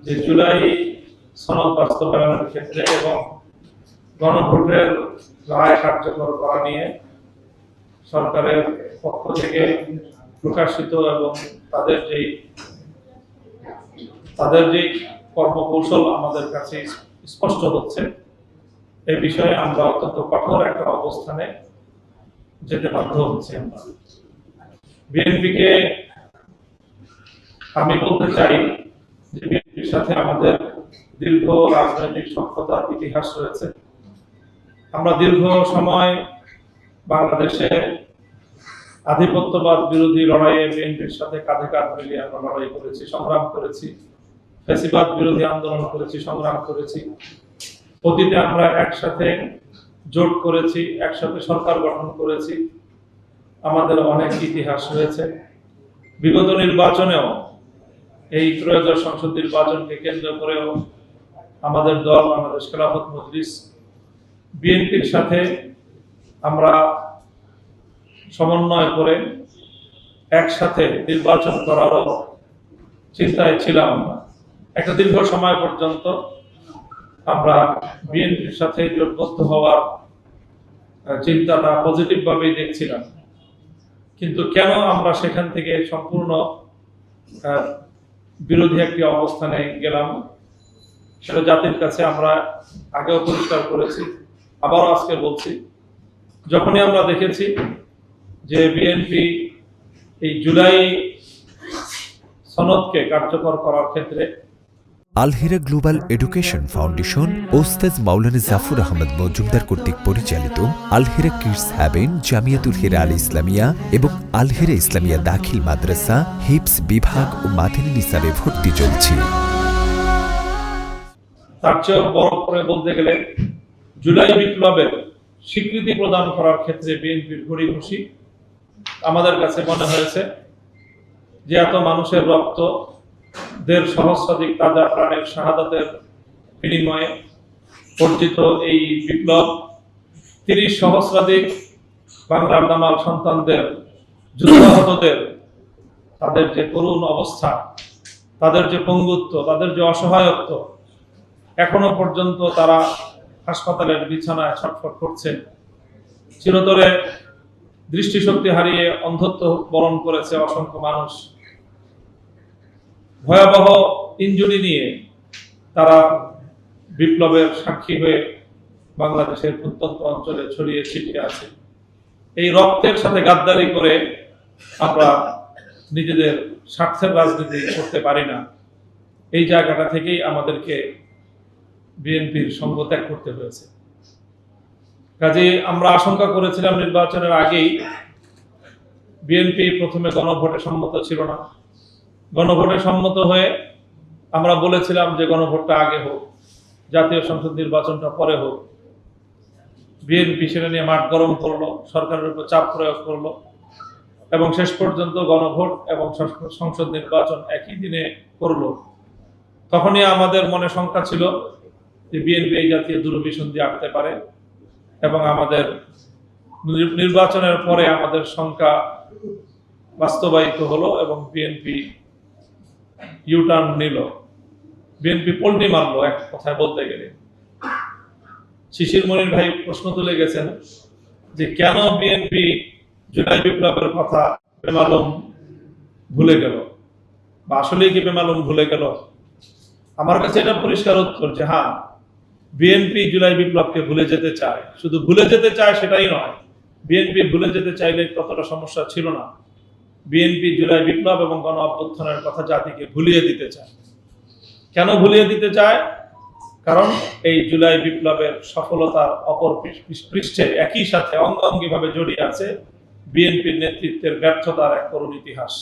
যে জুলাই সনদ বাস্তবায়নের ক্ষেত্রে এবং গণভোটের রায় কার্যকর করা নিয়ে সরকারের পক্ষ থেকে প্রকাশিত এবং তাদের যে কর্মকৌশল আমাদের কাছে স্পষ্ট হচ্ছে, এই বিষয়ে আমরা অত্যন্ত কঠোর একটা অবস্থানে যেতে বাধ্য হচ্ছি। আমরা বিএনপিকে আমি বলতে চাই যে বিএনপির সাথে আমাদের দীর্ঘ রাজনৈতিক সখ্যতার ইতিহাস রয়েছে। আমরা দীর্ঘ সময় বাংলাদেশে আধিপত্যবাদ বিরোধী লড়াইয়ে বিএনপির সাথে কাঁধে কাঁধ মিলিয়ে আমরা লড়াই করেছি, সংগ্রাম করেছি, ফ্যাসিবাদ বিরোধী আন্দোলন করেছি, সংগ্রাম করেছি। অতীতে আমরা একসাথে জোট করেছি, একসাথে সরকার গঠন করেছি। আমাদের অনেক ইতিহাস রয়েছে। বিগত নির্বাচনেও এই ত্রয়োদশ সংসদ নির্বাচনকে কেন্দ্র করেও আমাদের দল বাংলাদেশ খেলাফত মজলিস বিএনপির সাথে আমরা সমন্বয় করে একসাথে নির্বাচন করারও চিন্তায় ছিলাম। আমরা একটা দীর্ঘ সময় পর্যন্ত আমরা বিএনপির সাথে জোটবদ্ধ হওয়ার চিন্তাটা পজিটিভ ভাবেই দেখছিলাম, কিন্তু কেন আমরা সেখান থেকে সম্পূর্ণ বিরোধী একটি অবস্থানে গেলাম সেটা জাতির কাছে আমরা আগেও পরিষ্কার করেছি, আবারও আজকে বলছি। যখনই আমরা দেখেছি যে বিএনপি এই জুলাই সনদকে কার্যকর করার ক্ষেত্রে আল-হিরা গ্লোবাল এডুকেশন ফাউন্ডেশন ওস্তাদ মাওলানা জাফর আহমদ মজুমদার কর্তৃক পরিচালিত আল-হিরা কিডস হ্যাভেন, জামিয়াতুল হিরা আল ইসলামিয়া এবং আল-হিরা ইসলামিয়া দাখিল মাদ্রাসা হিপস বিভাগ ও মাদানী নিসাবে ভর্তি চলছে। তার চেয়ে বড় করে বলতে গেলে জুলাই বিপ্লবের স্বীকৃতি প্রদান করার ক্ষেত্রে বিএনপির গড়িমসি আমাদের কাছে মনে হয়েছে যে এত মানুষের রক্ত, ১.৫ সহস্রাধিক তাজা প্রাণের শাহাদাতের বিনিময়ে অর্জিত এই বিপ্লব, ৩০ সহস্রাধিক বাংলার দামাল সন্তানদের, যুদ্ধাহতদের তাদের যে করুণ অবস্থা, তাদের যে পঙ্গুত্ব, তাদের যে অসহায়ত্ব, এখনো পর্যন্ত তারা হাসপাতালের বিছানায় ছটফট করছে। চিরতরে দৃষ্টিশক্তি হারিয়ে অন্ধত্ব বরণ করেছে অসংখ্য মানুষ। ভয়াবহ ইনজুরি নিয়ে তারা বিপ্লবের সাক্ষী হয়ে বাংলাদেশের প্রত্যন্ত অঞ্চলে ছড়িয়ে ছিটিয়ে আছে। এই রক্তের সাথে গাদ্দারি করে আমরা নিজেদের স্বার্থের রাজনীতি করতে পারি না। এই জায়গাটা থেকেই আমাদেরকে বিএনপির সঙ্গ ত্যাগ করতে হয়েছে। কাজে আমরা আশঙ্কা করেছিলাম নির্বাচনের আগেই বিএনপি প্রথমে গণভোটে সম্মত ছিল না। গণভোটে সম্মত হয়ে আমরা বলেছিলাম যে গণভোটটা আগে হোক, জাতীয় সংসদ নির্বাচনটা পরে হোক। বিএনপি সেটা নিয়ে মাঠ গরম করলো, সরকারের উপর চাপ প্রয়োগ করলো এবং শেষ পর্যন্ত গণভোট এবং সংসদ নির্বাচন একই দিনে করলো। তখনই আমাদের মনে শঙ্কা ছিল যে বিএনপি এই জাতীয় দুরভিসন্ধি আনতে পারে এবং আমাদের নির্বাচনের পরে আমাদের শঙ্কা বাস্তবায়িত হলো এবং বিএনপি ইউটার্ন নিল, বিএনপি পল্টি মারলো। এক কথায় বলতে গেলে শিশির মনির ভাই প্রশ্ন তুলে গেছেন যে কেন বিএনপি জুলাই বিপ্লবের কথা বেমালুম ভুলে গেল, বা আসলেই কি বেমালুম ভুলে গেল। আমার কাছে এটা পরিষ্কার উত্তর যে হ্যাঁ, বিএনপি জুলাই বিপ্লবকে ভুলে যেতে চায়। শুধু ভুলে যেতে চায় সেটাই নয়, বিএনপি ভুলে যেতে চাইলে ততটা সমস্যা ছিল না। বিএনপি জুলাই বিপ্লব এবং গণ অভ্যুত্থানের কথা জাতিকে ভুলিয়ে দিতে চায়। কেন ভুলিয়ে দিতে চায়? কারণ এই জুলাই বিপ্লবের সফলতার অপর পৃষ্ঠে একই সাথে অঙ্গাঙ্গিভাবে জড়িয়ে আছে বিএনপির নেতৃত্বের ব্যর্থতার এক করুণ ইতিহাস।